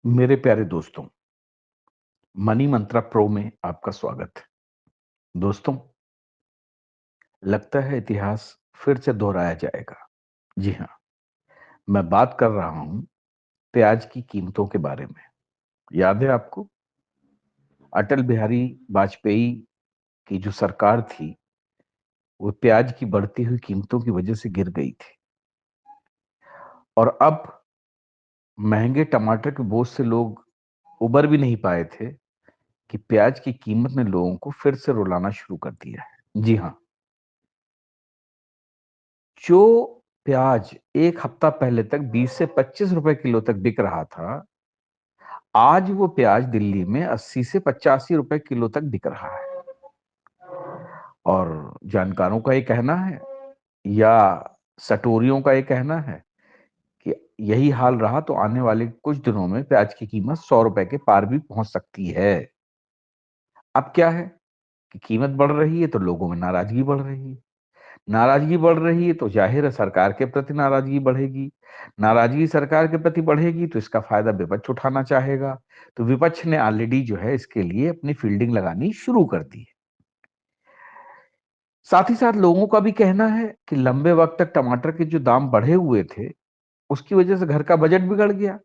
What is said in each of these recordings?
मेरे प्यारे दोस्तों, मनी मंत्रा प्रो में आपका स्वागत है। दोस्तों, लगता है इतिहास फिर से दोहराया जाएगा। जी हाँ, मैं बात कर रहा हूं प्याज की कीमतों के बारे में। याद है आपको? अटल बिहारी वाजपेयी की जो सरकार थी, वो प्याज की बढ़ती हुई कीमतों की वजह से गिर गई थी और अब महंगे टमाटर के बोझ से लोग उबर भी नहीं पाए थे कि प्याज की कीमत ने लोगों को फिर से रुलाना शुरू कर दिया है। जी हाँ, जो प्याज एक हफ्ता पहले तक 20 से 25 रुपए किलो तक बिक रहा था, आज वो प्याज दिल्ली में 80 से 85 रुपए किलो तक बिक रहा है। और जानकारों का ये कहना है या सटोरियों का ये कहना है कि यही हाल रहा तो आने वाले कुछ दिनों में प्याज की कीमत 100 रुपए के पार भी पहुंच सकती है। अब क्या है कि कीमत बढ़ रही है तो लोगों में नाराजगी बढ़ रही है। नाराजगी बढ़ रही है तो जाहिर है सरकार के प्रति नाराजगी बढ़ेगी। नाराजगी सरकार के प्रति बढ़ेगी तो इसका फायदा विपक्ष उठाना चाहेगा। तो विपक्ष ने ऑलरेडी जो है इसके लिए अपनी फील्डिंग लगानी शुरू कर दी है। साथ ही साथ लोगों का भी कहना है कि लंबे वक्त तक टमाटर के जो दाम बढ़े हुए थे, उसकी वजह से घर का बजट बिगड़ गया,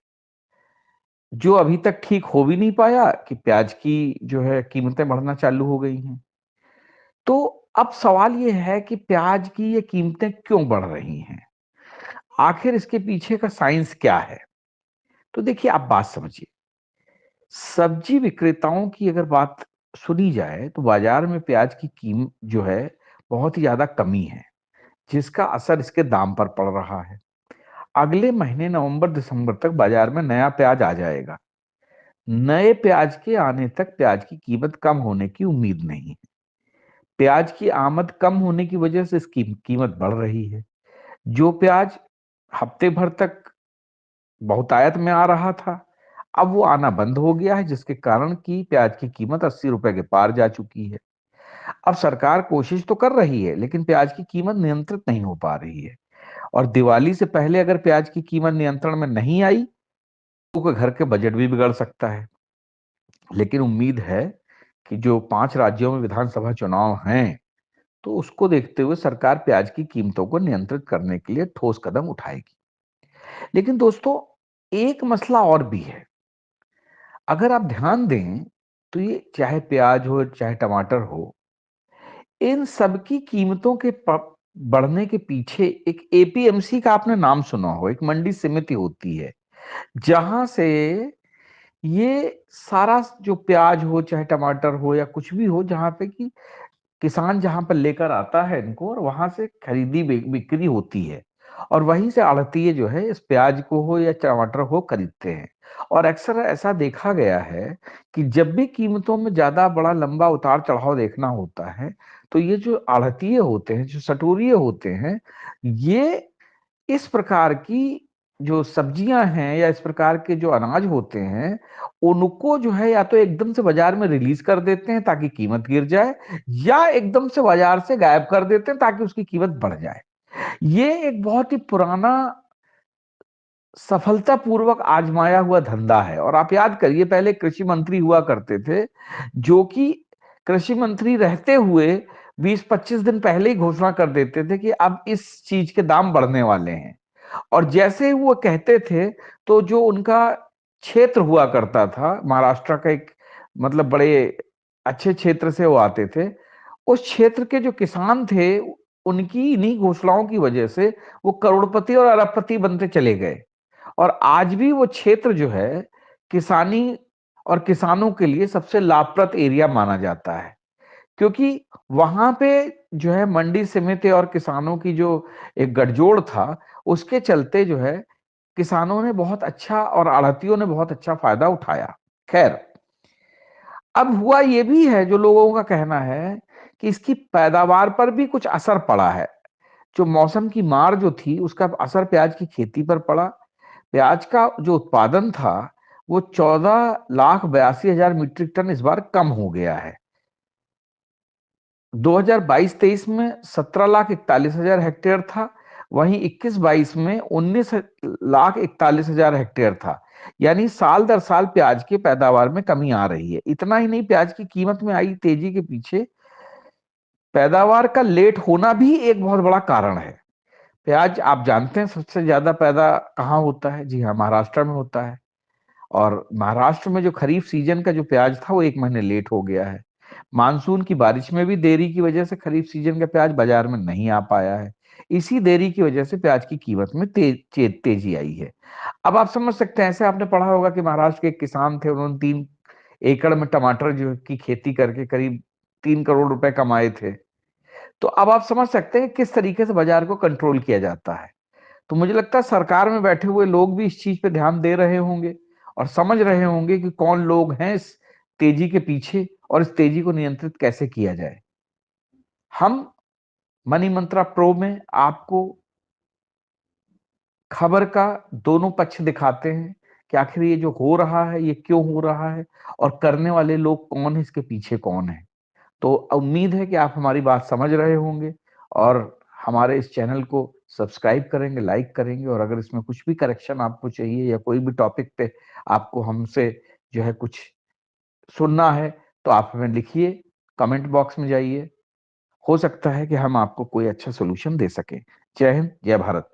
जो अभी तक ठीक हो भी नहीं पाया कि प्याज की जो है कीमतें बढ़ना चालू हो गई हैं। तो अब सवाल यह है कि प्याज की ये कीमतें क्यों बढ़ रही हैं? आखिर इसके पीछे का साइंस क्या है? तो देखिए, आप बात समझिए। सब्जी विक्रेताओं की अगर बात सुनी जाए तो बाजार में प्याज की कीमत जो है बहुत ही ज्यादा कमी है, जिसका असर इसके दाम पर पड़ रहा है। अगले महीने नवंबर दिसंबर तक बाजार में नया प्याज आ जाएगा। नए प्याज के आने तक प्याज की कीमत कम होने की उम्मीद नहीं है। प्याज की आमद कम होने की वजह से इसकी कीमत बढ़ रही है। जो प्याज हफ्ते भर तक बहुतायत में आ रहा था, अब वो आना बंद हो गया है, जिसके कारण कि प्याज की कीमत 80 रुपए के पार जा चुकी है। अब सरकार कोशिश तो कर रही है, लेकिन प्याज की कीमत नियंत्रित नहीं हो पा रही है। और दिवाली से पहले अगर प्याज की कीमत नियंत्रण में नहीं आई तो घर के बजट भी बिगड़ सकता है। लेकिन उम्मीद है कि जो 5 राज्यों में विधानसभा चुनाव हैं, तो उसको देखते हुए सरकार प्याज की कीमतों को नियंत्रित करने के लिए ठोस कदम उठाएगी। लेकिन दोस्तों, एक मसला और भी है। अगर आप ध्यान दें तो ये चाहे प्याज हो चाहे टमाटर हो, इन सब की कीमतों के बढ़ने के पीछे एक एपीएमसी का आपने नाम सुना हो, एक मंडी समिति होती है, जहां से ये सारा जो प्याज हो चाहे टमाटर हो या कुछ भी हो, जहां पे कि किसान जहां पर लेकर आता है इनको और वहां से खरीदी बिक्री होती है। और वहीं से आढ़तीये जो है इस प्याज को हो या टमाटर हो खरीदते हैं। और अक्सर ऐसा देखा गया है कि जब भी कीमतों में ज्यादा बड़ा लंबा उतार चढ़ाव देखना होता है, तो ये जो आढ़तीये होते हैं, जो सटोरिये होते हैं, ये इस प्रकार की जो सब्जियां हैं या इस प्रकार के जो अनाज होते हैं, उनको जो है या तो एकदम से बाजार में रिलीज कर देते हैं ताकि कीमत गिर जाए, या एकदम से बाजार से गायब कर देते हैं ताकि उसकी कीमत बढ़ जाए। ये एक बहुत ही पुराना सफलतापूर्वक आजमाया हुआ धंधा है। और आप याद करिए, पहले कृषि मंत्री हुआ करते थे, जो कि कृषि मंत्री रहते हुए 20-25 दिन पहले ही घोषणा कर देते थे कि अब इस चीज के दाम बढ़ने वाले हैं। और जैसे ही वो कहते थे, तो जो उनका क्षेत्र हुआ करता था, महाराष्ट्र का एक मतलब बड़े अच्छे क्षेत्र से वो आते थे, उस क्षेत्र के जो किसान थे, उनकी इन्हीं घोषणाओं की वजह से वो करोड़पति और अरबपति बनते चले गए। और आज भी वो क्षेत्र जो है किसानी और किसानों के लिए सबसे लाभप्रद एरिया माना जाता है, क्योंकि वहां पे जो है मंडी समिति और किसानों की जो एक गठजोड़ था, उसके चलते जो है किसानों ने बहुत अच्छा और आढ़तियों ने बहुत अच्छा फायदा उठाया। खैर, अब हुआ ये भी है, जो लोगों का कहना है कि इसकी पैदावार पर भी कुछ असर पड़ा है। जो मौसम की मार जो थी, उसका असर प्याज की खेती पर पड़ा। प्याज का जो उत्पादन था, वो 14,82,000 मीट्रिक टन इस बार कम हो गया है। 2022-23 में 17,41,000 हेक्टेयर था, वहीं 21-22 में 19,41,000 हेक्टेयर था। यानी साल दर साल प्याज की पैदावार में कमी आ रही है। इतना ही नहीं, प्याज की कीमत में आई तेजी के पीछे पैदावार का लेट होना भी एक बहुत बड़ा कारण है। प्याज आप जानते हैं सबसे ज्यादा पैदा कहाँ होता है? जी हाँ, महाराष्ट्र में होता है। और महाराष्ट्र में जो खरीफ सीजन का जो प्याज था वो 1 महीने लेट हो गया है। मानसून की बारिश में भी देरी की वजह से खरीफ सीजन का प्याज बाजार में नहीं आ पाया है। इसी देरी की वजह से प्याज की कीमत में तेजी आई है। अब आप समझ सकते हैं, ऐसे आपने पढ़ा होगा कि महाराष्ट्र के एक किसान थे, उन्होंने 3 एकड़ में टमाटर जो की खेती करके करीब 3 करोड़ रुपए कमाए थे। तो अब आप समझ सकते हैं किस तरीके से बाजार को कंट्रोल किया जाता है। तो मुझे लगता है सरकार में बैठे हुए लोग भी इस चीज पे ध्यान दे रहे होंगे और समझ रहे होंगे कि कौन लोग हैं इस तेजी के पीछे और इस तेजी को नियंत्रित कैसे किया जाए। हम मनी मंत्रा प्रो में आपको खबर का दोनों पक्ष दिखाते हैं कि आखिर ये जो हो रहा है ये क्यों हो रहा है और करने वाले लोग कौन है, इसके पीछे कौन है। तो उम्मीद है कि आप हमारी बात समझ रहे होंगे और हमारे इस चैनल को सब्सक्राइब करेंगे, लाइक करेंगे। और अगर इसमें कुछ भी करेक्शन आपको चाहिए या कोई भी टॉपिक पे आपको हमसे जो है कुछ सुनना है, तो आप हमें लिखिए, कमेंट बॉक्स में जाइए। हो सकता है कि हम आपको कोई अच्छा सॉल्यूशन दे सकें। जय हिंद, जय भारत।